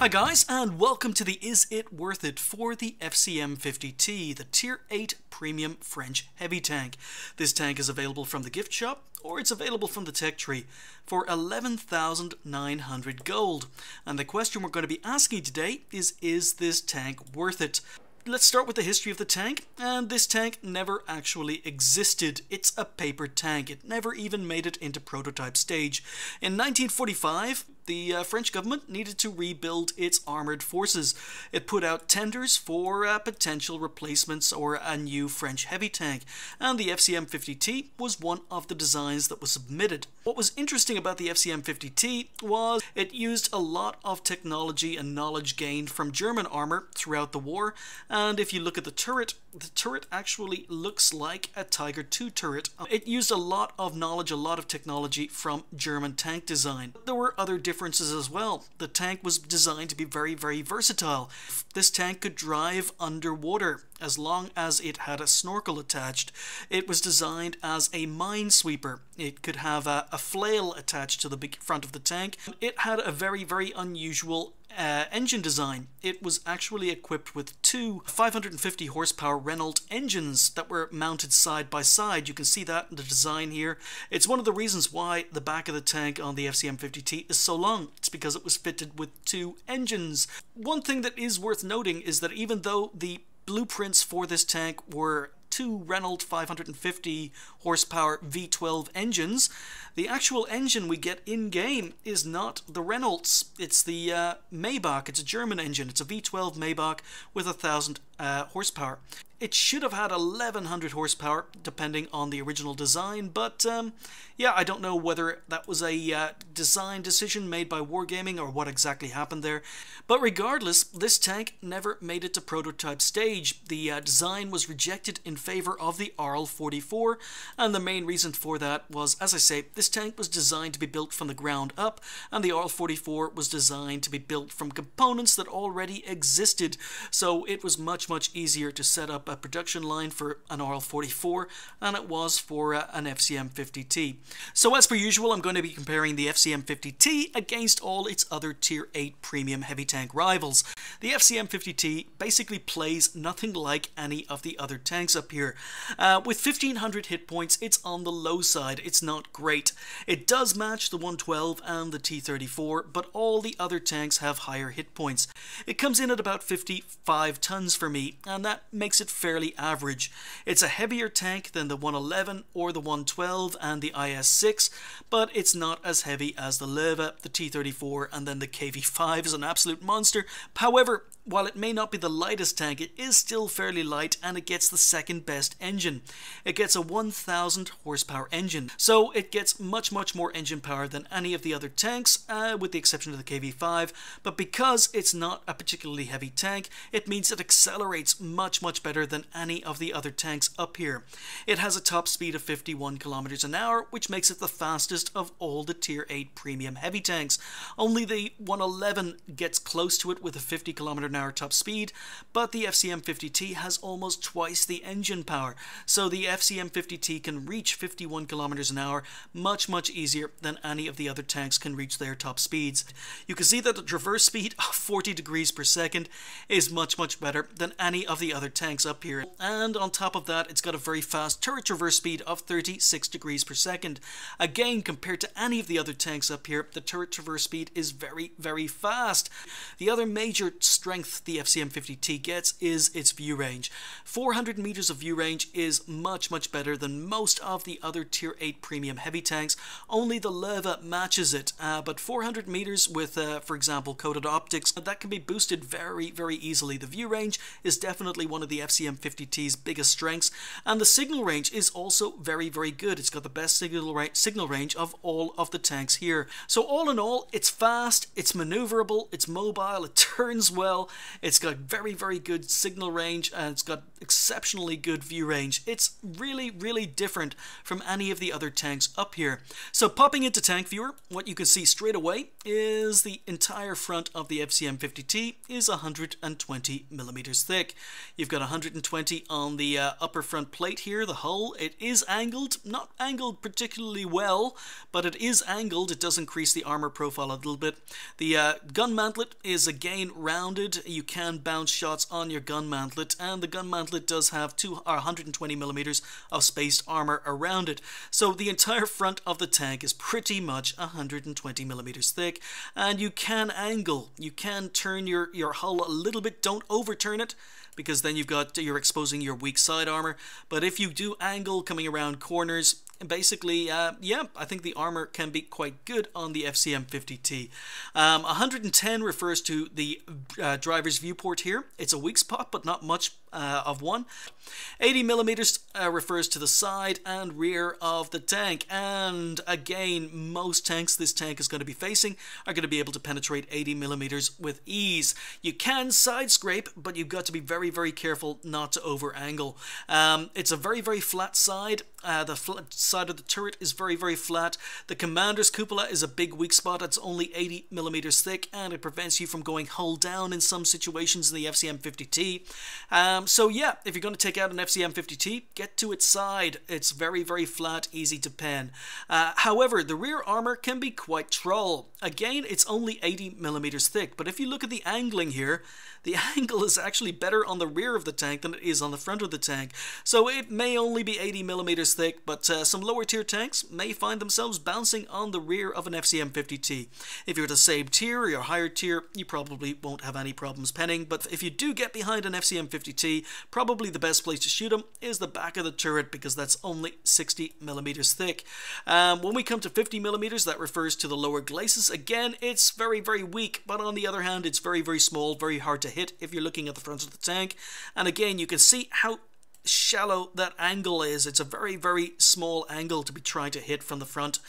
Hi guys, and welcome to the Is It Worth It for the FCM 50T, the Tier 8 Premium French Heavy Tank. This tank is available from the gift shop, or it's available from the tech tree for 11,900 gold. And the question we're going to be asking today is this tank worth it? Let's start with the history of the tank, and this tank never actually existed. It's a paper tank. It never even made it into prototype stage. In 1945, the French government needed to rebuild its armoured forces. It put out tenders for potential replacements or a new French heavy tank, and the FCM 50T was one of the designs that was submitted. What was interesting about the FCM 50T was it used a lot of technology and knowledge gained from German armour throughout the war, and if you look at the turret actually looks like a Tiger II turret. It used a lot of knowledge, a lot of technology from German tank design. There were other differences as well. The tank was designed to be very, very versatile. This tank could drive underwater as long as it had a snorkel attached. It was designed as a minesweeper. It could have a flail attached to the big front of the tank. It had a very, very unusual engine design. It was actually equipped with two 550 horsepower Renault engines that were mounted side by side. You can see that in the design here. It's one of the reasons why the back of the tank on the FCM 50T is so long. It's because it was fitted with two engines. One thing that is worth noting is that even though the blueprints for this tank were two Renault 550 horsepower V12 engines, the actual engine we get in-game is not the Renault's. It's the Maybach. It's a German engine. It's a V12 Maybach with 1,000 horsepower. It should have had 1,100 horsepower depending on the original design, but yeah, I don't know whether that was a design decision made by Wargaming or what exactly happened there. But regardless, this tank never made it to prototype stage. The design was rejected in favor of the RL-44, and the main reason for that was, as I say, this tank was designed to be built from the ground up, and the RL-44 was designed to be built from components that already existed, so it was much easier to set up a production line for an RL-44 than it was for an FCM 50T. So as per usual, I'm going to be comparing the FCM 50T against all its other Tier 8 premium heavy tank rivals. The FCM 50T basically plays nothing like any of the other tanks up here. With 1,500 hit points, it's on the low side. It's not great. It does match the 112 and the T-34, but all the other tanks have higher hit points. It comes in at about 55 tons for me, and that makes it fairly average. It's a heavier tank than the 111 or the 112 and the IS-6, but it's not as heavy as the Löwe, the T-34, and then the KV-5 is an absolute monster. However, while it may not be the lightest tank, it is still fairly light, and it gets the second best engine. It gets a 1,000 horsepower engine, so it gets much more engine power than any of the other tanks, with the exception of the KV-5, but because it's not a particularly heavy tank, it means it accelerates much better than any of the other tanks up here. It has a top speed of 51 kilometers an hour, which makes it the fastest of all the Tier 8 premium heavy tanks. Only the 111 gets close to it with a 50 kilometer an hour top speed, but the FCM 50T has almost twice the engine power, so the FCM 50T can reach 51 kilometers an hour much easier than any of the other tanks can reach their top speeds. You can see that the traverse speed of 40 degrees per second is much better than any of the other tanks up here, and on top of that, it's got a very fast turret traverse speed of 36 degrees per second. Again, compared to any of the other tanks up here, the turret traverse speed is very fast. The other major strength the FCM 50T gets is its view range. 400 meters of view range is much better than most of the other Tier 8 premium heavy tanks. Only the Löwe matches it, but 400 meters with, for example, coated optics, that can be boosted very easily. The view range is definitely one of the FCM 50T's biggest strengths, and the signal range is also very good. It's got the best signal range of all of the tanks here. So all in all, it's fast, it's maneuverable, it's mobile, it turns well, It's got very good signal range, and it's got exceptionally good view range. It's really different from any of the other tanks up here. So popping into Tank Viewer, what you can see straight away is the entire front of the FCM 50T is 120 millimeters thick. You've got 120 on the upper front plate here, the hull. It is angled, not angled particularly well, but it is angled. It does increase the armor profile a little bit. The gun mantlet is again rounded. You can bounce shots on your gun mantlet, and the gun mantlet does have 120 millimeters of spaced armor around it. So the entire front of the tank is pretty much 120 millimeters thick, and you can angle. You can turn your hull a little bit. Don't overturn it, because then you're exposing your weak side armor. But if you do angle coming around corners, basically, yeah, I think the armor can be quite good on the FCM 50T. 110 refers to the driver's viewport here. It's a weak spot, but not much of one. 80 millimeters refers to the side and rear of the tank, and again, most tanks this tank is going to be facing are going to be able to penetrate 80 millimeters with ease. You can side scrape, but you've got to be very careful not to over angle. It's a very flat side. The side of the turret is very flat. The commander's cupola is a big weak spot. It's only 80 millimeters thick, and it prevents you from going hull down in some situations in the FCM 50T. So yeah, if you're going to take out an FCM 50T, get to its side. It's very flat, easy to pen. However, the rear armor can be quite troll. Again, it's only 80 millimeters thick, but if you look at the angling here, the angle is actually better on the rear of the tank than it is on the front of the tank. So it may only be 80 millimeters thick, but some lower tier tanks may find themselves bouncing on the rear of an FCM 50T. If you're at a SAB tier or your higher tier, you probably won't have any problems penning, but if you do get behind an FCM 50T, probably the best place to shoot them is the back of the turret, because that's only 60 millimeters thick. When we come to 50 millimeters, that refers to the lower glacis. Again, it's very weak, but on the other hand, it's very small, very hard to hit if you're looking at the front of the tank. And again, you can see how shallow that angle is. It's a very small angle to be trying to hit from the front.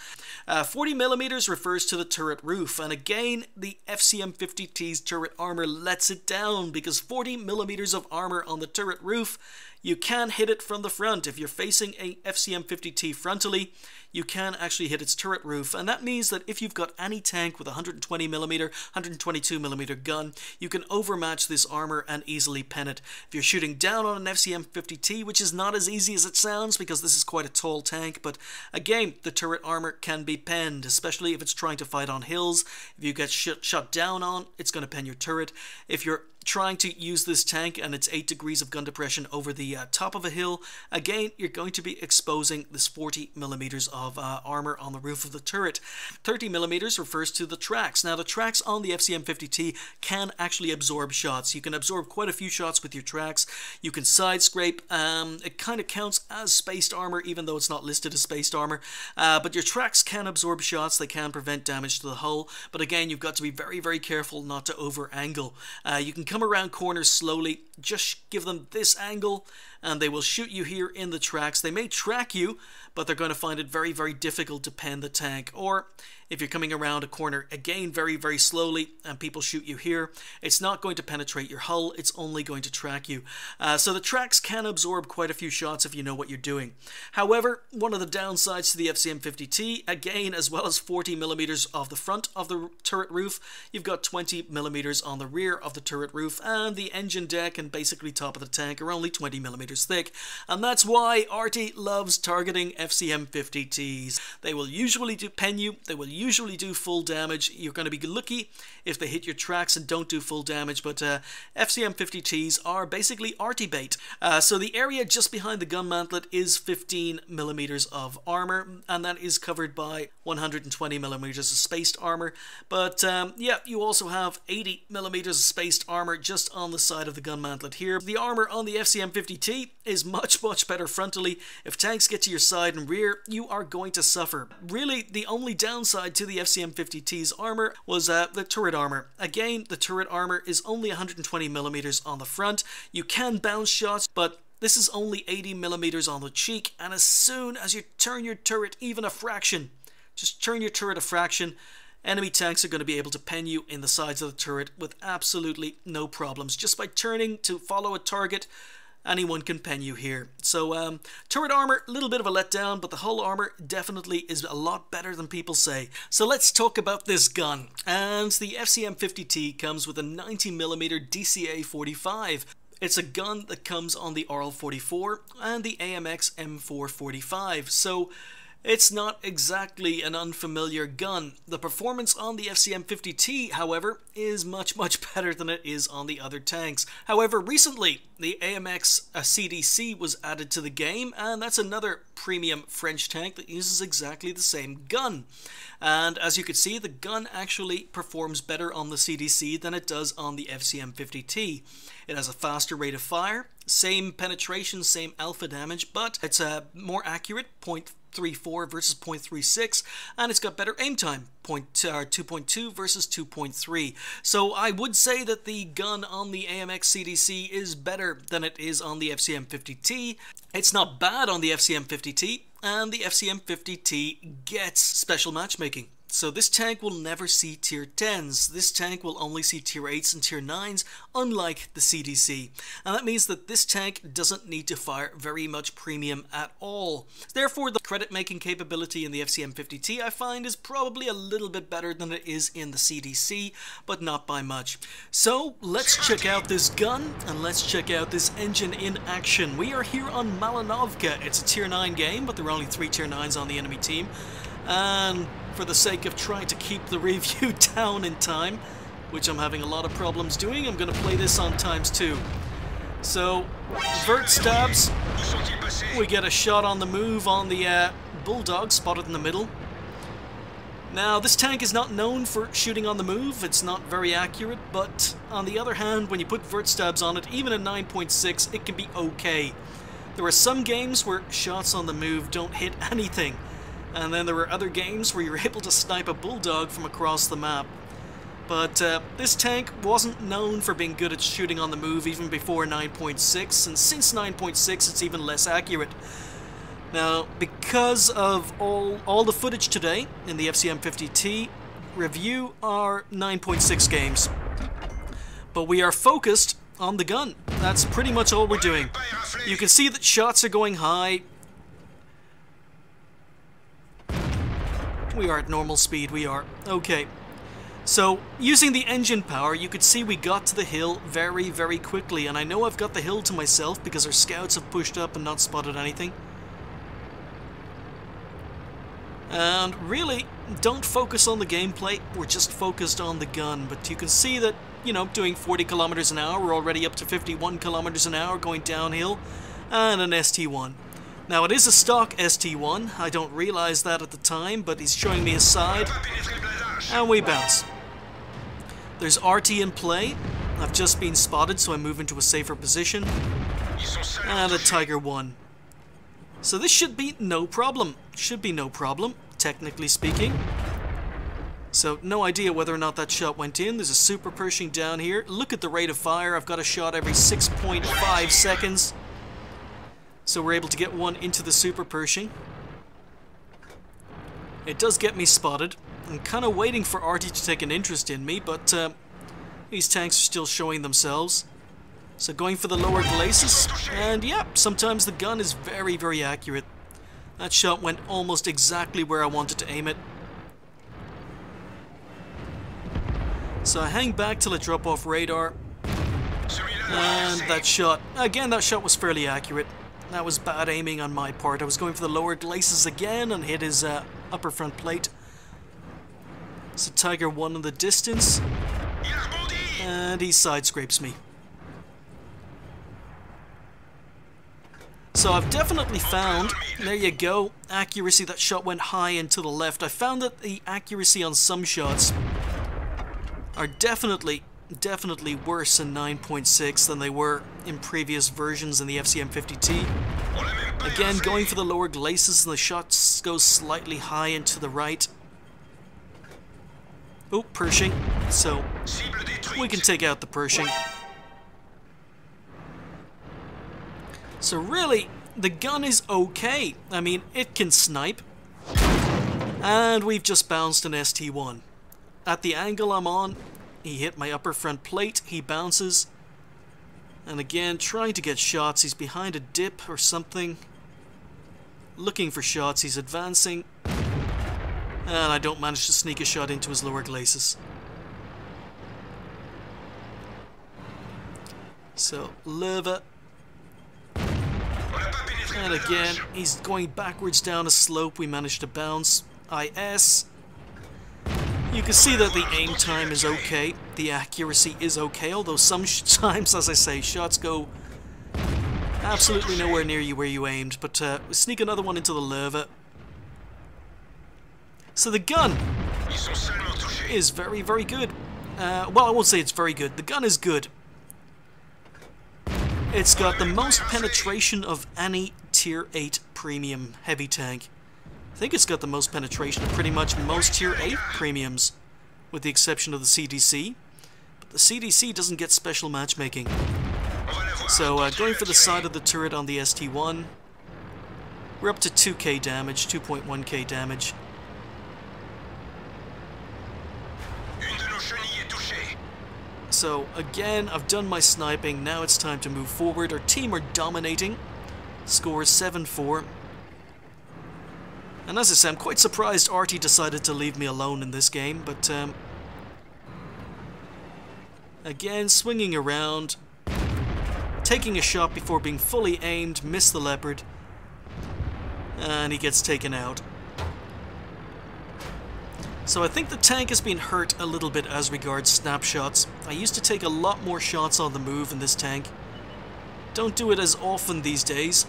40 millimeters refers to the turret roof, and again, the FCM 50T's turret armor lets it down, because 40 millimeters of armor on the turret roof, you can hit it from the front. If you're facing a FCM 50T frontally, you can actually hit its turret roof, and that means that if you've got any tank with a 120mm, 122mm gun, you can overmatch this armor and easily pen it. If you're shooting down on an FCM 50T, which is not as easy as it sounds, because this is quite a tall tank, but again, the turret armor can be penned, especially if it's trying to fight on hills. If you get shot down on, it's going to pen your turret. If you're trying to use this tank and it's 8 degrees of gun depression over the top of a hill, again, you're going to be exposing this 40 millimeters of armor on the roof of the turret. 30 millimeters refers to the tracks. Now, the tracks on the FCM 50T can actually absorb shots. You can absorb quite a few shots with your tracks. You can side scrape. It kind of counts as spaced armor, even though it's not listed as spaced armor. But your tracks can absorb shots. They can prevent damage to the hull. But again, you've got to be very careful not to over angle. You can come around corners slowly. Just give them this angle, and they will shoot you here in the tracks. They may track you, but they're going to find it very difficult to pen the tank. Or if you're coming around a corner, again, very slowly, and people shoot you here, it's not going to penetrate your hull, it's only going to track you. So the tracks can absorb quite a few shots if you know what you're doing. However, one of the downsides to the FCM 50T, again, as well as 40 millimeters of the front of the turret roof, you've got 20 millimeters on the rear of the turret roof, and the engine deck and basically top of the tank are only 20 millimeters thick. And that's why Arty loves targeting FCM 50Ts. They will usually pen you, they will usually do full damage. You're going to be lucky if they hit your tracks and don't do full damage, but FCM 50Ts are basically arty bait. So the area just behind the gun mantlet is 15 millimeters of armor, and that is covered by 120 millimeters of spaced armor. But yeah, you also have 80 millimeters of spaced armor just on the side of the gun mantlet here. The armor on the FCM 50T is much better frontally. If tanks get to your side and rear, you are going to suffer. Really, the only downside to the FCM 50T's armor was the turret armor. Again, the turret armor is only 120 millimeters on the front. You can bounce shots, but this is only 80 millimeters on the cheek, and as soon as you turn your turret even a fraction, just turn your turret a fraction, Enemy tanks are going to be able to pen you in the sides of the turret with absolutely no problems. Just by turning to follow a target, anyone can pen you here. So turret armor, a little bit of a letdown, but the hull armor definitely is a lot better than people say. So let's talk about this gun. And the FCM 50T comes with a 90mm DCA 45. It's a gun that comes on the RL44 and the AMX M445. So it's not exactly an unfamiliar gun. The performance on the FCM 50T, however, is much better than it is on the other tanks. However, recently, the AMX CDC was added to the game, and that's another premium French tank that uses exactly the same gun. And as you can see, the gun actually performs better on the CDC than it does on the FCM 50T. It has a faster rate of fire, same penetration, same alpha damage, but it's more accurate, 0.34 versus 0.36, and it's got better aim time, 2.2 versus 2.3. So I would say that the gun on the AMX CDC is better than it is on the FCM 50T. It's not bad on the FCM 50T, and the FCM 50T gets special matchmaking. So this tank will never see tier 10s. This tank will only see tier 8s and tier 9s, unlike the CDC. And that means that this tank doesn't need to fire very much premium at all. Therefore, the credit making capability in the FCM 50T I find is probably a little bit better than it is in the CDC, but not by much. So let's check out this gun, and let's check out this engine in action. We are here on Malinovka. It's a tier 9 game, but there are only 3 tier 9s on the enemy team. And for the sake of trying to keep the review down in time, which I'm having a lot of problems doing, I'm going to play this on ×2. So, vert stabs, we get a shot on the move on the Bulldog, spotted in the middle. Now, this tank is not known for shooting on the move, it's not very accurate, but on the other hand, when you put vert stabs on it, even at 9.6, it can be okay. There are some games where shots on the move don't hit anything. And then there were other games where you're able to snipe a Bulldog from across the map. But this tank wasn't known for being good at shooting on the move even before 9.6, and since 9.6 it's even less accurate. Now, because of all the footage today in the FCM 50T review are 9.6 games. But we are focused on the gun. That's pretty much all we're doing. You can see that shots are going high. We are at normal speed, we are. Okay. So, using the engine power, you could see we got to the hill very quickly. And I know I've got the hill to myself because our scouts have pushed up and not spotted anything. And really, don't focus on the gameplay, we're just focused on the gun. But you can see that, you know, doing 40 kilometers an hour, we're already up to 51 kilometers an hour going downhill. And an ST1. Now, it is a stock ST1, I don't realize that at the time, but he's showing me his side, and we bounce. There's RT in play, I've just been spotted, so I move into a safer position, and a Tiger 1. So this should be no problem, technically speaking. So, no idea whether or not that shot went in. There's a super Pershing down here. Look at the rate of fire, I've got a shot every 6.5 seconds. So we're able to get one into the super Pershing. It does get me spotted. I'm kind of waiting for Artie to take an interest in me, but these tanks are still showing themselves. So going for the lower glacis, and yeah, sometimes the gun is very accurate. That shot went almost exactly where I wanted to aim it. So I hang back till I drop off radar. And that shot, again, that shot was fairly accurate. That was bad aiming on my part. I was going for the lower glacis again and hit his upper front plate. So Tiger 1 in the distance. And he side scrapes me. So I've definitely found, there you go, accuracy. That shot went high and to the left. I found that the accuracy on some shots are definitely worse in 9.6 than they were in previous versions in the FCM 50T. Again, going for the lower glacis and the shot goes slightly high and to the right. Oh, Pershing. So, we can take out the Pershing. So really, the gun is okay. I mean, it can snipe. And we've just bounced an ST1. at the angle I'm on. He hit my upper front plate. He bounces. And again, trying to get shots. He's behind a dip or something. Looking for shots. He's advancing. And I don't manage to sneak a shot into his lower glacis. So, Leva. And again, he's going backwards down a slope. We managed to bounce. IS. You can see that the aim time is okay. The accuracy is okay, although sometimes, as I say, shots go absolutely nowhere near you where you aimed. But sneak another one into the Leva. So the gun is very, very good. Well, I won't say it's very good. The gun is good. It's got the most penetration of any Tier 8 premium heavy tank. I think it's got the most penetration of pretty much most Tier 8 premiums, with the exception of the CDC. But the CDC doesn't get special matchmaking. So going for the side of the turret on the ST1, we're up to 2k damage, 2.1k damage. So again, I've done my sniping, now it's time to move forward. Our team are dominating. Score is 7-4. And as I say, I'm quite surprised Artie decided to leave me alone in this game, but again, swinging around, taking a shot before being fully aimed, missed the leopard, and he gets taken out. So I think the tank has been hurt a little bit as regards snapshots. I used to take a lot more shots on the move in this tank. Don't do it as often these days.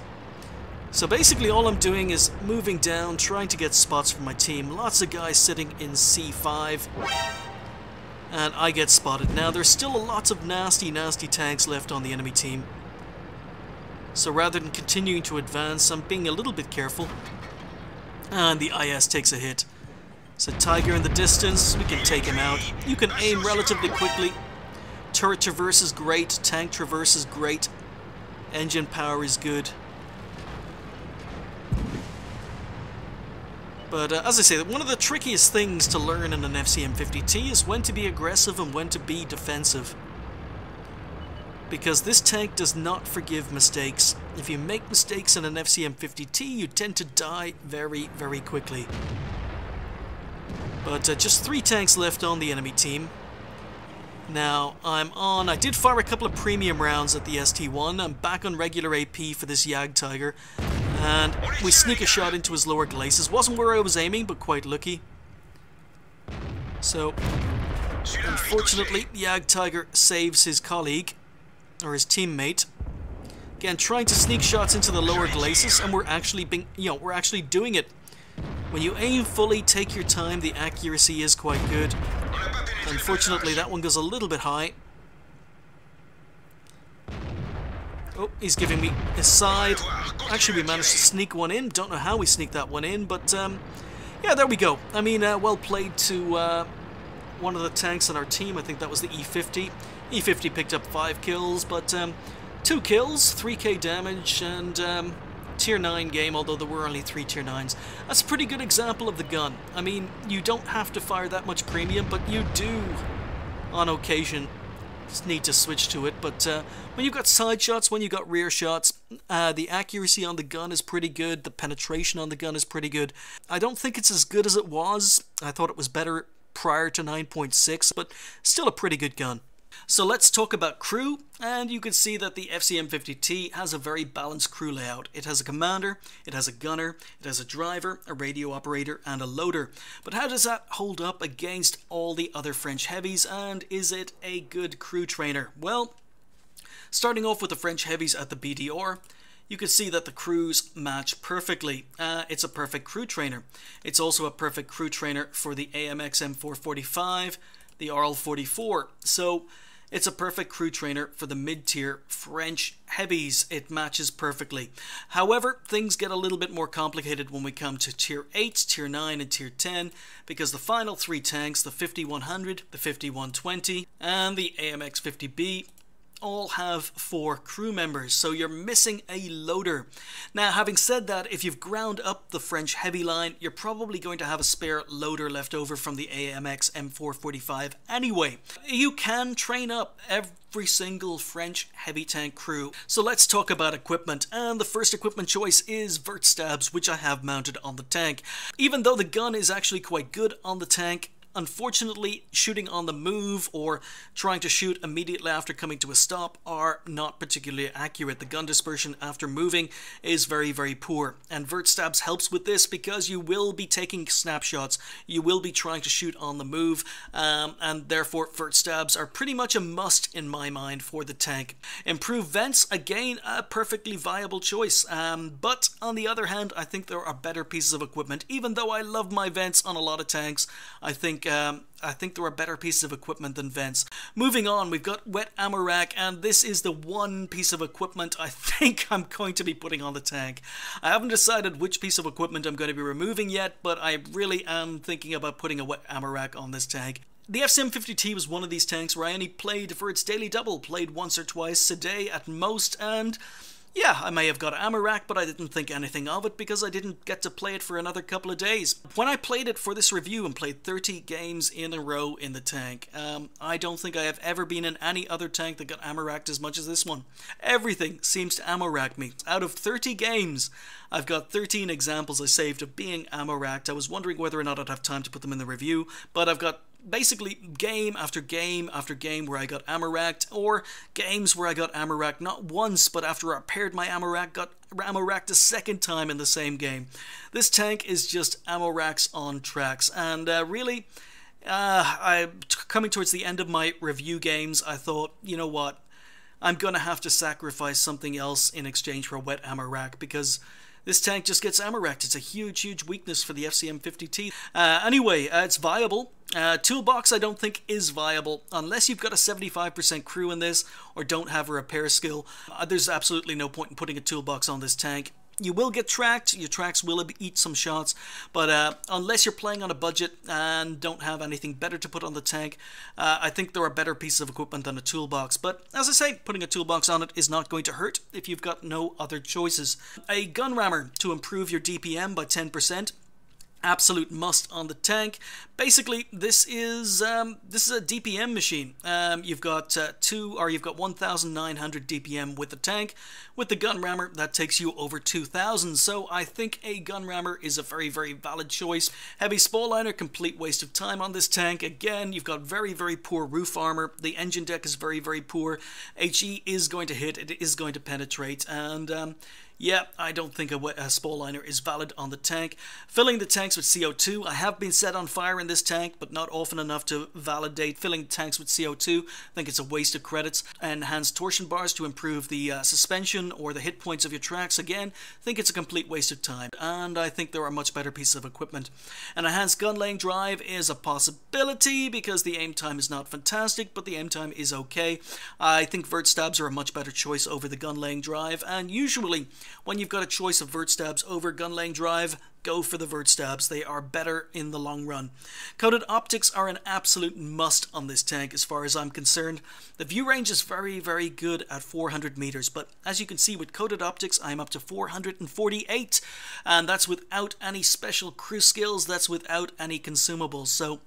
So basically all I'm doing is moving down, trying to get spots for my team. Lots of guys sitting in C5. And I get spotted. Now there's still lots of nasty, nasty tanks left on the enemy team. So rather than continuing to advance, I'm being a little bit careful. And the IS takes a hit. So Tiger in the distance, we can take him out. You can aim relatively quickly. Turret traverse is great, tank traverse is great. Engine power is good. But as I say, one of the trickiest things to learn in an FCM 50T is when to be aggressive and when to be defensive. Because this tank does not forgive mistakes. If you make mistakes in an FCM 50T, you tend to die very, very quickly. But just 3 tanks left on the enemy team. Now, I did fire a couple of premium rounds at the ST1. I'm back on regular AP for this Yag Tiger. And we sneak a shot into his lower glacis. Wasn't where I was aiming, but quite lucky. So, unfortunately, Yag Tiger saves his colleague, or his teammate. Again, trying to sneak shots into the lower glacis, and we're actually doing it. When you aim fully, take your time, the accuracy is quite good. Unfortunately, that one goes a little bit high. Oh, he's giving me his side. Actually, we managed to sneak one in. Don't know how we sneaked that one in, but yeah, there we go. I mean, well played to one of the tanks on our team. I think that was the E50. E50 picked up 5 kills, but 2 kills, 3k damage, and Tier 9 game, although there were only 3 Tier 9s. That's a pretty good example of the gun. I mean, you don't have to fire that much premium, but you do, on occasion, just need to switch to it. But when you've got side shots, when you've got rear shots, the accuracy on the gun is pretty good, the penetration on the gun is pretty good. I don't think it's as good as it was. I thought it was better prior to 9.6, but still a pretty good gun. So let's talk about crew, and you can see that the FCM 50T has a very balanced crew layout. It has a commander, it has a gunner, it has a driver, a radio operator, and a loader. But how does that hold up against all the other French heavies, and is it a good crew trainer? Well, starting off with the French heavies at the BDR, you can see that the crews match perfectly. It's a perfect crew trainer. It's also a perfect crew trainer for the AMX M445, the RL44. So it's a perfect crew trainer for the mid-tier French heavies. It matches perfectly. However, things get a little bit more complicated when we come to Tier 8, Tier 9, and Tier 10, because the final 3 tanks, the 5100, the 5120, and the AMX 50B, all have 4 crew members, so you're missing a loader. Now, having said that, if you've ground up the French heavy line, you're probably going to have a spare loader left over from the AMX M445 anyway. You can train up every single French heavy tank crew. So let's talk about equipment, and the first equipment choice is vert stabs, which I have mounted on the tank. Even though the gun is actually quite good on the tank, unfortunately, shooting on the move or trying to shoot immediately after coming to a stop are not particularly accurate. The gun dispersion after moving is very, very poor. And vert stabs helps with this because you will be taking snapshots, you will be trying to shoot on the move, and therefore vert stabs are pretty much a must in my mind for the tank. Improved vents, again, a perfectly viable choice. But on the other hand, I think there are better pieces of equipment. Even though I love my vents on a lot of tanks, I think there are better pieces of equipment than vents. Moving on, we've got wet ammo rack, and this is the one piece of equipment I think I'm going to be putting on the tank. I haven't decided which piece of equipment I'm going to be removing yet, but I really am thinking about putting a wet ammo rack on this tank. The FCM 50T was one of these tanks where I only played for its daily double, played once or twice a day at most, and yeah, I may have got an ammo rack, but I didn't think anything of it because I didn't get to play it for another couple of days. When I played it for this review and played 30 games in a row in the tank, I don't think I have ever been in any other tank that got ammo racked as much as this one. Everything seems to ammo rack me. Out of 30 games, I've got 13 examples I saved of being ammo racked. I was wondering whether or not I'd have time to put them in the review, but I've got basically game after game after game where I got ammo racked, or games where I got ammo racked not once, but after I paired my ammo rack, got ammo racked a second time in the same game. This tank is just ammo racks on tracks, and really, coming towards the end of my review games, I thought, you know what, I'm gonna have to sacrifice something else in exchange for a wet ammo rack, because this tank just gets ammo racked. It's a huge, huge weakness for the FCM 50T. Anyway, it's viable. Toolbox I don't think is viable. Unless you've got a 75% crew in this or don't have a repair skill, there's absolutely no point in putting a toolbox on this tank. You will get tracked, your tracks will eat some shots, but unless you're playing on a budget and don't have anything better to put on the tank, I think there are better pieces of equipment than a toolbox. But as I say, putting a toolbox on it is not going to hurt if you've got no other choices. A gun rammer to improve your DPM by 10%. Absolute must on the tank. Basically, this is a DPM machine. You've got 1,900 DPM with the tank. With the gun rammer, that takes you over 2,000. So I think a gun rammer is a very, very valid choice. Heavy spall liner, complete waste of time on this tank. Again, you've got very, very poor roof armor. The engine deck is very, very poor. HE is going to hit. It is going to penetrate, and yeah, I don't think a spall liner is valid on the tank. Filling the tanks with CO2. I have been set on fire in this tank, but not often enough to validate filling tanks with CO2. I think it's a waste of credits. Enhanced torsion bars to improve the suspension or the hit points of your tracks. Again, I think it's a complete waste of time, and I think there are much better pieces of equipment. An enhanced gun laying drive is a possibility because the aim time is not fantastic, but the aim time is okay. I think vert stabs are a much better choice over the gun laying drive, and usually when you've got a choice of vert stabs over gun laying drive, go for the vert stabs. They are better in the long run. Coated optics are an absolute must on this tank as far as I'm concerned. The view range is very, very good at 400 meters, but as you can see with coated optics, I'm up to 448, and that's without any special crew skills, that's without any consumables. So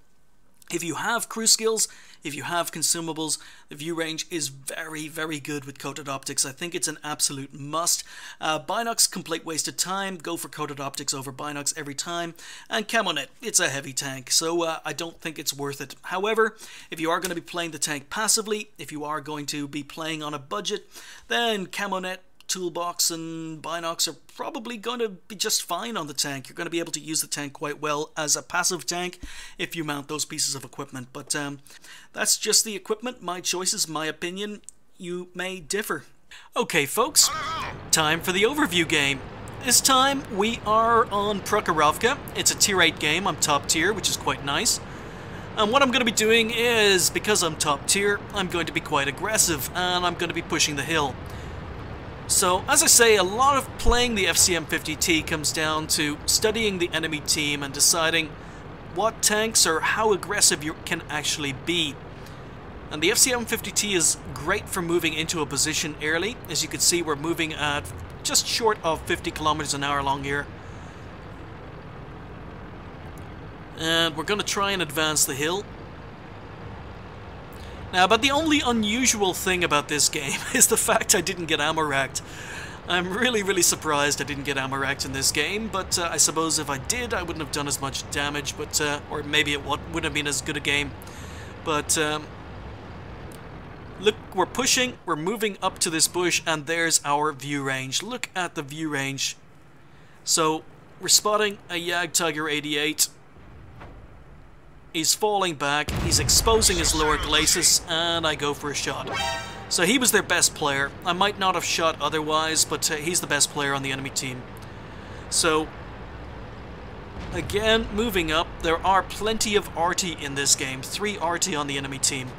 if you have crew skills, if you have consumables, the view range is very, very good with coated optics. I think it's an absolute must. Binox, complete waste of time. Go for coated optics over Binox every time. And Camonet, it's a heavy tank, so I don't think it's worth it. However, if you are going to be playing the tank passively, if you are going to be playing on a budget, then Camonet, Toolbox and Binox are probably going to be just fine on the tank. You're going to be able to use the tank quite well as a passive tank if you mount those pieces of equipment. But that's just the equipment, my choices, my opinion. You may differ. Okay, folks, time for the overview game. This time we are on Prokhorovka. It's a tier 8 game. I'm top tier, which is quite nice. And what I'm going to be doing is, because I'm top tier, I'm going to be quite aggressive, and I'm going to be pushing the hill. So, as I say, a lot of playing the FCM 50T comes down to studying the enemy team and deciding what tanks or how aggressive you can actually be. And the FCM 50T is great for moving into a position early. As you can see, we're moving at just short of 50 kilometers an hour along here. And we're going to try and advance the hill. Now, but the only unusual thing about this game is the fact I didn't get ammo racked. I'm really surprised I didn't get ammo racked in this game, but I suppose if I did, I wouldn't have done as much damage, but or maybe it wouldn't have been as good a game. But look, we're pushing, we're moving up to this bush, and there's our view range. Look at the view range. So, we're spotting a Jagdtiger 88. He's falling back, he's exposing his lower glacis, and I go for a shot. So he was their best player. I might not have shot otherwise, but he's the best player on the enemy team. So, again, moving up, there are plenty of RT in this game. 3 RT on the enemy team.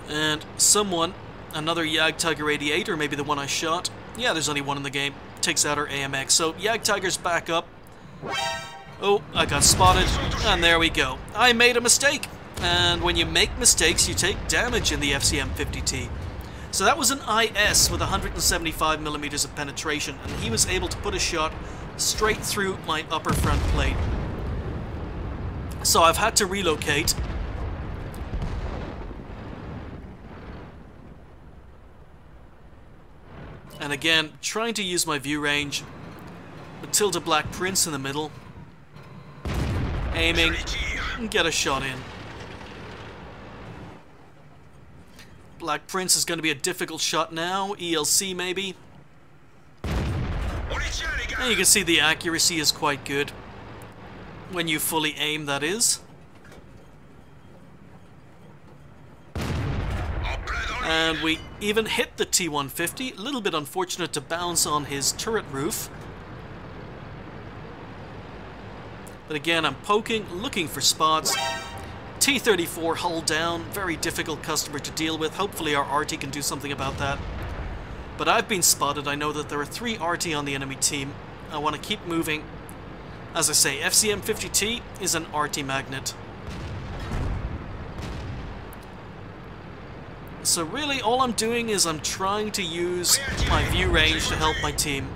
And someone, another Jagdtiger 88, or maybe the one I shot. Yeah, there's only one in the game. Takes out our AMX. So Jagdtiger's back up. Oh, I got spotted, and there we go. I made a mistake, and when you make mistakes, you take damage in the FCM 50T. So that was an IS with 175mm of penetration, and he was able to put a shot straight through my upper front plate. So I've had to relocate. And again, trying to use my view range. Matilda Black Prince in the middle. Aiming, and get a shot in. Black Prince is going to be a difficult shot now. ELC maybe. And you can see the accuracy is quite good. When you fully aim, that is. And we even hit the T-150. A little bit unfortunate to bounce on his turret roof. But again, I'm poking, looking for spots. T-34 hull down, very difficult customer to deal with. Hopefully our RT can do something about that. But I've been spotted. I know that there are 3 RT on the enemy team. I want to keep moving. As I say, FCM 50T is an RT magnet. So really, all I'm doing is I'm trying to use my view range to help my team.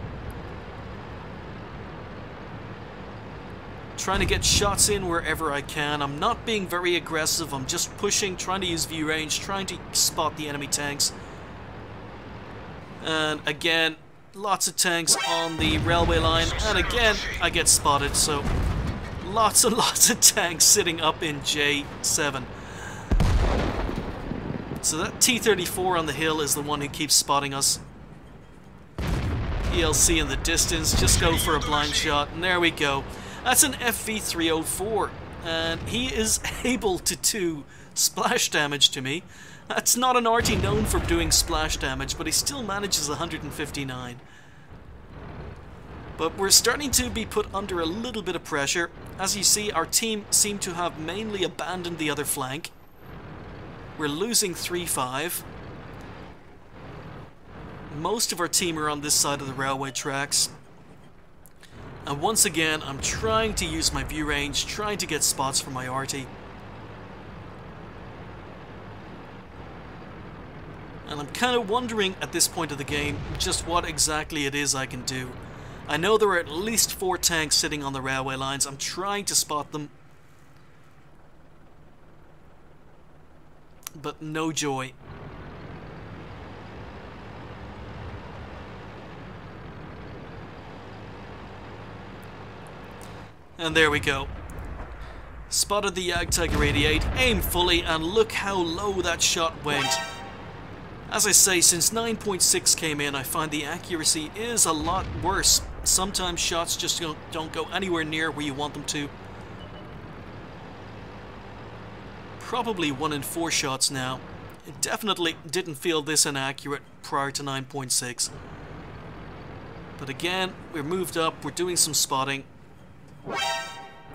Trying to get shots in wherever I can. I'm not being very aggressive. I'm just pushing, trying to use view range, trying to spot the enemy tanks. And again, lots of tanks on the railway line. And again, I get spotted. So lots and lots of tanks sitting up in J7. So that T-34 on the hill is the one who keeps spotting us. ELC in the distance. Just go for a blind shot. And there we go. That's an FV304, and he is able to do splash damage to me. That's not an RT known for doing splash damage, but he still manages 159. But we're starting to be put under a little bit of pressure. As you see, our team seem to have mainly abandoned the other flank. We're losing 3-5. Most of our team are on this side of the railway tracks. And once again, I'm trying to use my view range, trying to get spots for my RT. And I'm kind of wondering at this point of the game just what exactly it is I can do. I know there are at least 4 tanks sitting on the railway lines. I'm trying to spot them. But no joy. And there we go. Spotted the Jagdtiger 88, aim fully, and look how low that shot went. As I say, since 9.6 came in, I find the accuracy is a lot worse. Sometimes shots just don't go anywhere near where you want them to. Probably 1 in 4 shots now. It definitely didn't feel this inaccurate prior to 9.6. But again, we're moved up, we're doing some spotting.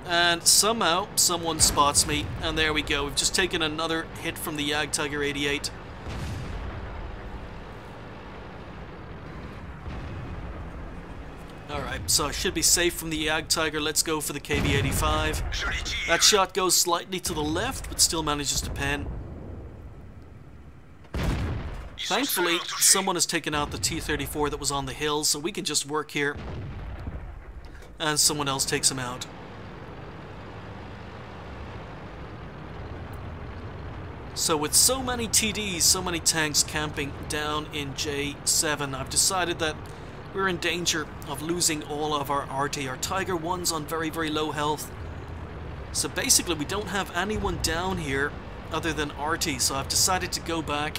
And somehow, someone spots me, and there we go. We've just taken another hit from the Jagdtiger 88. Alright, so I should be safe from the Jagd Tiger. Let's go for the KV-85. That shot goes slightly to the left, but still manages to pen. Thankfully, someone has taken out the T-34 that was on the hill, so we can just work here. And someone else takes him out. So with so many TDs, so many tanks camping down in J7, I've decided that we're in danger of losing all of our RT. Our Tiger 1's on very, very low health. So basically we don't have anyone down here other than RT, so I've decided to go back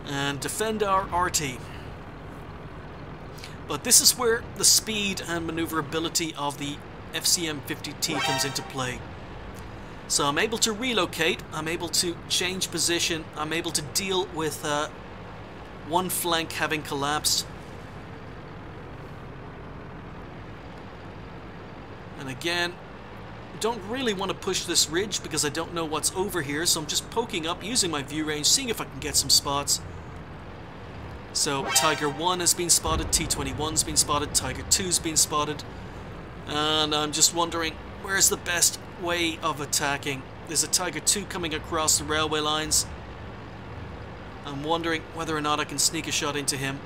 and defend our RT. But this is where the speed and maneuverability of the FCM 50T comes into play. So I'm able to relocate, I'm able to change position, I'm able to deal with one flank having collapsed. And again, don't really want to push this ridge because I don't know what's over here, so I'm just poking up, using my view range, seeing if I can get some spots. So Tiger 1 has been spotted, T-21's been spotted, Tiger 2's been spotted, and I'm just wondering where's the best way of attacking. There's a Tiger 2 coming across the railway lines. I'm wondering whether or not I can sneak a shot into him.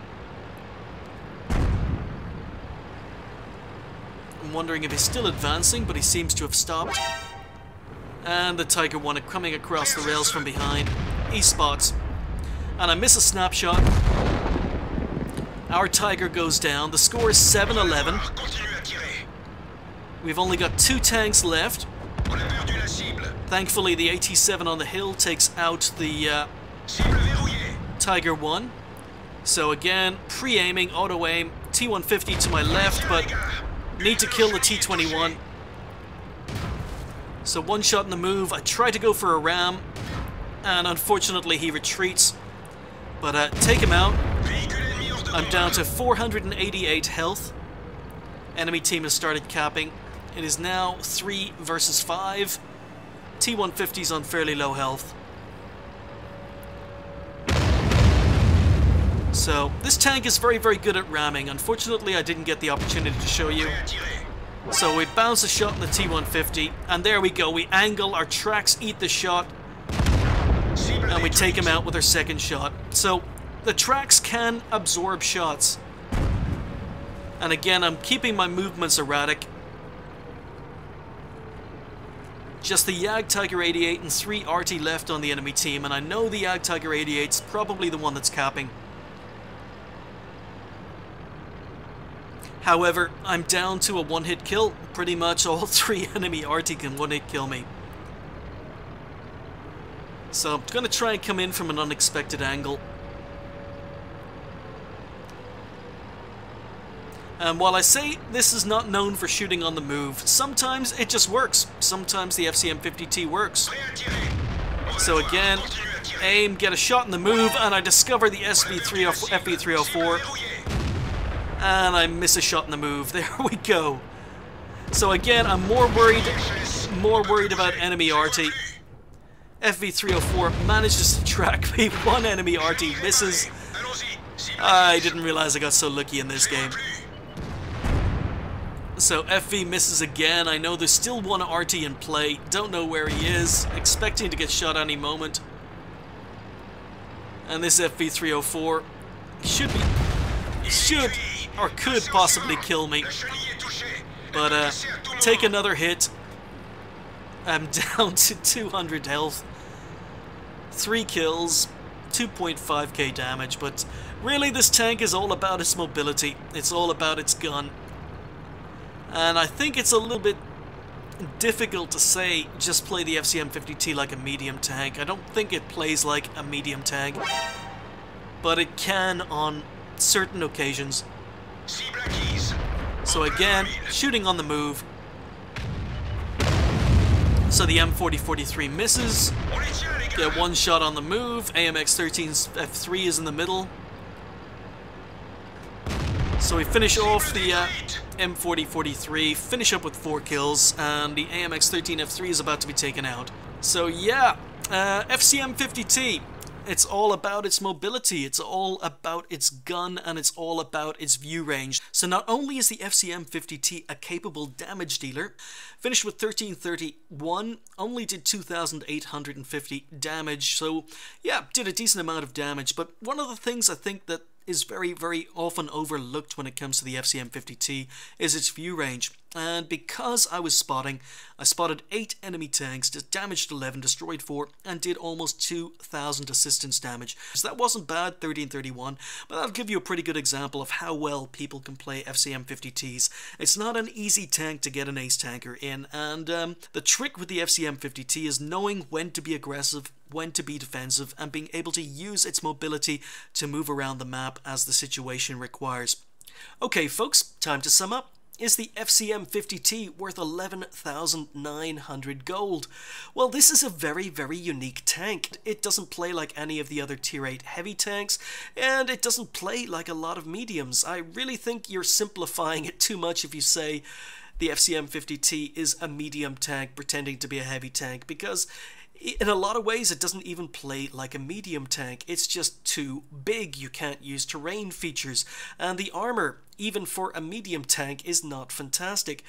I'm wondering if he's still advancing, but he seems to have stopped. And the Tiger 1 coming across the rails from behind. He spots. And I miss a snapshot. Our Tiger goes down. The score is 7-11. We've only got 2 tanks left. Thankfully, the AT-7 on the hill takes out the Tiger 1. So again, pre-aiming, auto-aim, T-150 to my left, but need to kill the T-21. So one shot in the move. I try to go for a ram, and unfortunately he retreats. But take him out. I'm down to 488 health. Enemy team has started capping. It is now 3 versus 5. T-150's on fairly low health. So this tank is very, very good at ramming. Unfortunately, I didn't get the opportunity to show you. So we bounce a shot in the T-150, and there we go. We angle, our tracks eat the shot, and we take him out with our second shot. So the tracks can absorb shots. And again, I'm keeping my movements erratic. Just the Jagd Tiger 88 and 3 RT left on the enemy team, and I know the Jagd Tiger 88's probably the one that's capping. However, I'm down to a one-hit kill. Pretty much all 3 enemy RT can one-hit kill me. So I'm going to try and come in from an unexpected angle. And while I say this is not known for shooting on the move, sometimes it just works. Sometimes the FCM 50T works. So again, aim, get a shot in the move, and I discover the FV304. And I miss a shot in the move. There we go. So again, I'm more worried about enemy RT. FV304 manages to track me. One enemy RT misses. I didn't realize I got so lucky in this game. So FV misses again. I know there's still one RT in play. Don't know where he is. Expecting to get shot any moment. And this FV304 should or could possibly kill me. But take another hit. I'm down to 200 health. 3 kills, 2.5k damage. But really this tank is all about its mobility. It's all about its gun. And I think it's a little bit difficult to say just play the FCM 50T like a medium tank. I don't think it plays like a medium tank, but it can on certain occasions. So again, shooting on the move. So the M4043 misses. Get one shot on the move. AMX-13's F3 is in the middle. So we finish off the M4043, finish up with 4 kills, and the AMX-13 F3 is about to be taken out. So yeah, FCM 50T, It's all about its mobility, it's all about its gun, and it's all about its view range. So not only is the FCM 50T a capable damage dealer, finished with 1331, only did 2,850 damage, so yeah, did a decent amount of damage. But one of the things I think that is very, very often overlooked when it comes to the FCM 50T is its view range. And because I spotted 8 enemy tanks, damaged 11, destroyed 4, and did almost 2,000 assistance damage. So that wasn't bad, 1331, but that'll give you a pretty good example of how well people can play FCM 50Ts. It's not an easy tank to get an ace tanker in, and the trick with the FCM 50T is knowing when to be aggressive, when to be defensive, and being able to use its mobility to move around the map as the situation requires. Okay folks, time to sum up. Is the FCM 50T worth 11,900 gold? Well, this is a very, very unique tank. It doesn't play like any of the other tier 8 heavy tanks, and it doesn't play like a lot of mediums. I really think you're simplifying it too much if you say the FCM 50T is a medium tank pretending to be a heavy tank, because in a lot of ways it doesn't even play like a medium tank. It's just too big. You can't use terrain features, and the armor, even for a medium tank, is not fantastic.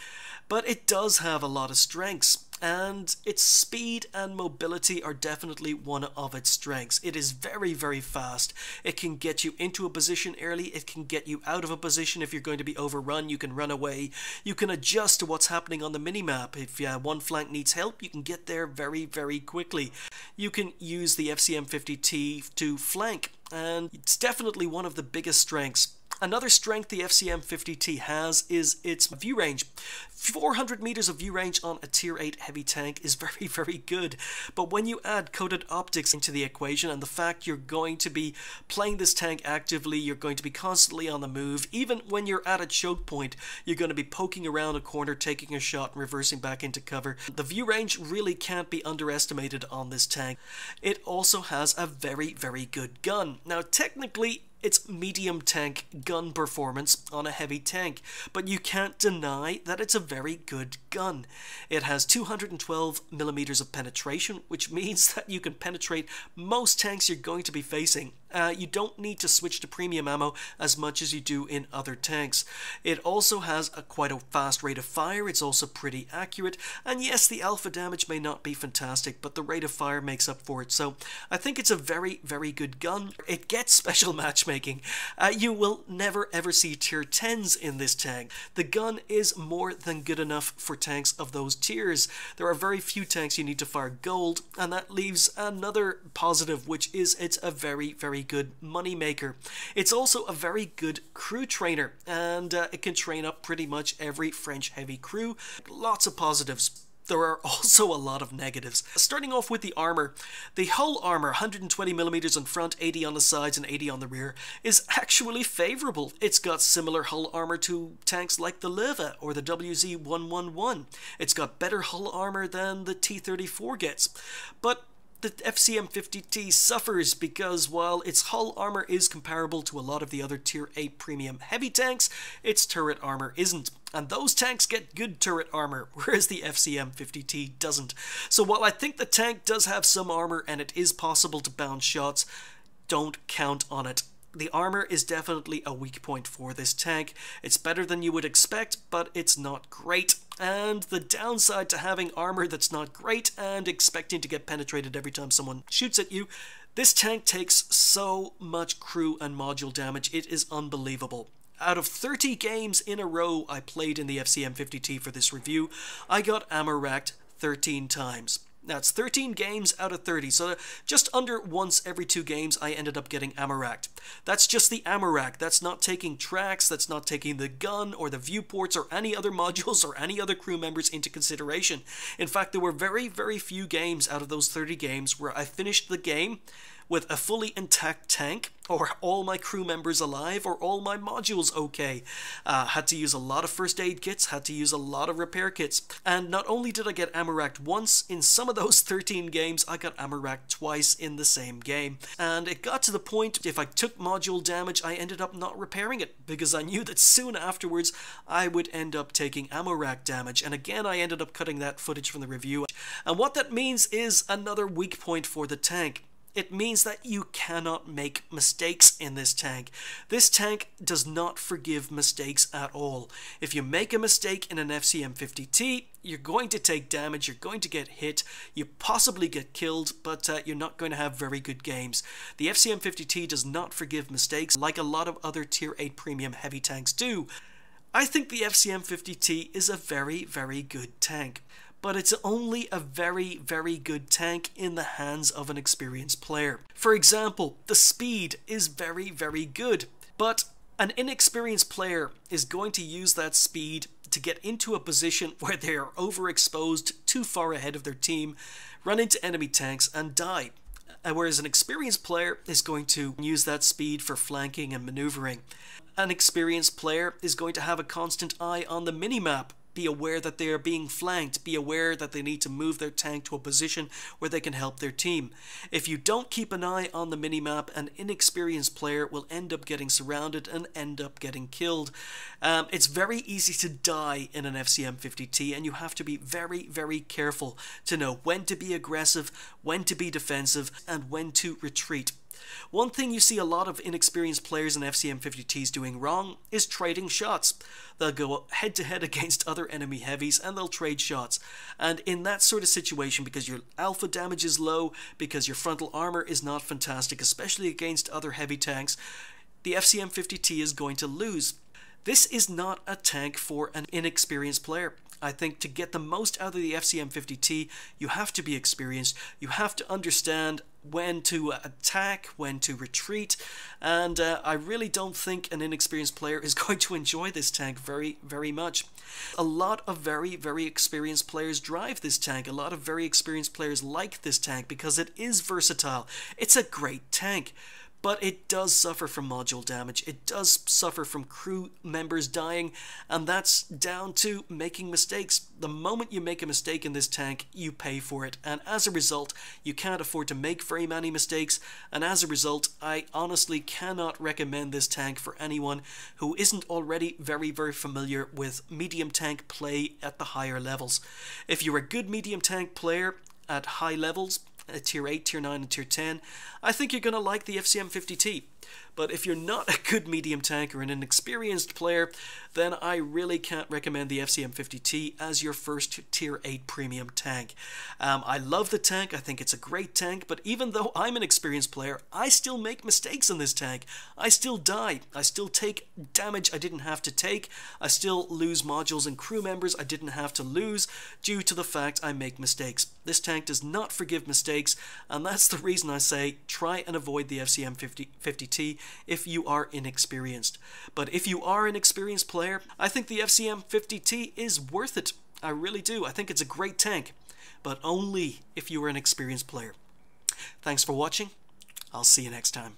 But it does have a lot of strengths, and its speed and mobility are definitely one of its strengths. It is very, very fast. It can get you into a position early, it can get you out of a position if you're going to be overrun, you can run away, you can adjust to what's happening on the minimap. If one flank needs help, you can get there very, very quickly. You can use the FCM 50T to flank, and it's definitely one of the biggest strengths. Another strength the FCM 50T has is its view range. 400 meters of view range on a tier 8 heavy tank is very, very good. But when you add coated optics into the equation, and the fact you're going to be playing this tank actively, you're going to be constantly on the move, even when you're at a choke point, you're going to be poking around a corner, taking a shot, and reversing back into cover. The view range really can't be underestimated on this tank. It also has a very, very good gun. Now, technically, it's medium tank gun performance on a heavy tank, but you can't deny that it's a very good gun. It has 212 millimeters of penetration, which means that you can penetrate most tanks you're going to be facing. You don't need to switch to premium ammo as much as you do in other tanks. It also has quite a fast rate of fire, it's also pretty accurate, and yes, the alpha damage may not be fantastic, but the rate of fire makes up for it, so I think it's a very, very good gun. It gets special matchmaking. You will never ever see tier 10s in this tank. The gun is more than good enough for tanks of those tiers. There are very few tanks you need to fire gold, and that leaves another positive, which is it's a very, very good money maker. It's also a very good crew trainer, and it can train up pretty much every French heavy crew. Lots of positives. There are also a lot of negatives. Starting off with the armor. The hull armor, 120 millimeters in front, 80 on the sides and 80 on the rear, is actually favorable. It's got similar hull armor to tanks like the Leva or the WZ-111. It's got better hull armor than the T-34 gets. But the FCM 50T suffers because while its hull armor is comparable to a lot of the other tier 8 premium heavy tanks, its turret armor isn't. And those tanks get good turret armor, whereas the FCM 50T doesn't. So while I think the tank does have some armor and it is possible to bounce shots, don't count on it. The armor is definitely a weak point for this tank. It's better than you would expect, but it's not great. And the downside to having armor that's not great and expecting to get penetrated every time someone shoots at you, this tank takes so much crew and module damage, it is unbelievable. Out of 30 games in a row I played in the FCM 50T for this review, I got ammo racked 13 times. That's 13 games out of 30, so just under once every 2 games I ended up getting ammo racked. That's just the ammo rack. That's not taking tracks, that's not taking the gun or the viewports or any other modules or any other crew members into consideration. In fact, there were very, very few games out of those 30 games where I finished the game with a fully intact tank, or all my crew members alive, or all my modules okay. Had to use a lot of first aid kits, had to use a lot of repair kits, and not only did I get ammo racked once, in some of those 13 games I got ammo racked twice in the same game. And it got to the point, if I took module damage, I ended up not repairing it, because I knew that soon afterwards I would end up taking ammo rack damage, and again I ended up cutting that footage from the review. And what that means is another weak point for the tank. It means that you cannot make mistakes in this tank. This tank does not forgive mistakes at all. If you make a mistake in an FCM 50T, you're going to take damage, you're going to get hit, you possibly get killed, but you're not going to have very good games. The FCM 50T does not forgive mistakes like a lot of other Tier 8 premium heavy tanks do. I think the FCM 50T is a very, very good tank. But it's only a very, very good tank in the hands of an experienced player. For example, the speed is very, very good, but an inexperienced player is going to use that speed to get into a position where they are overexposed too far ahead of their team, run into enemy tanks and die. Whereas an experienced player is going to use that speed for flanking and maneuvering. An experienced player is going to have a constant eye on the minimap, be aware that they are being flanked, be aware that they need to move their tank to a position where they can help their team. If you don't keep an eye on the minimap, an inexperienced player will end up getting surrounded and end up getting killed. It's very easy to die in an FCM 50T, and you have to be very, very careful to know when to be aggressive, when to be defensive, and when to retreat. One thing you see a lot of inexperienced players in FCM 50Ts doing wrong is trading shots. They'll go head to head against other enemy heavies and they'll trade shots. And in that sort of situation, because your alpha damage is low, because your frontal armor is not fantastic, especially against other heavy tanks, the FCM 50T is going to lose. This is not a tank for an inexperienced player. I think to get the most out of the FCM 50T, you have to be experienced. You have to understand when to attack, when to retreat, and I really don't think an inexperienced player is going to enjoy this tank very, very much. A lot of very, very experienced players drive this tank. A lot of very experienced players like this tank because it is versatile. It's a great tank. But it does suffer from module damage, it does suffer from crew members dying, and that's down to making mistakes. The moment you make a mistake in this tank, you pay for it, and as a result, you can't afford to make very many mistakes, and as a result, I honestly cannot recommend this tank for anyone who isn't already very, very familiar with medium tank play at the higher levels. If you're a good medium tank player at high levels, Tier 8, Tier 9, and Tier 10, I think you're going to like the FCM 50T. But if you're not a good medium tank or an inexperienced player, then I really can't recommend the FCM 50T as your first Tier 8 premium tank. I love the tank, I think it's a great tank, but even though I'm an experienced player, I still make mistakes in this tank. I still die, I still take damage I didn't have to take, I still lose modules and crew members I didn't have to lose due to the fact I make mistakes. This tank does not forgive mistakes, and that's the reason I say try and avoid the FCM 50T if you are inexperienced. But if you are an experienced player, I think the FCM 50T is worth it. I really do. I think it's a great tank, but only if you are an experienced player. Thanks for watching. I'll see you next time.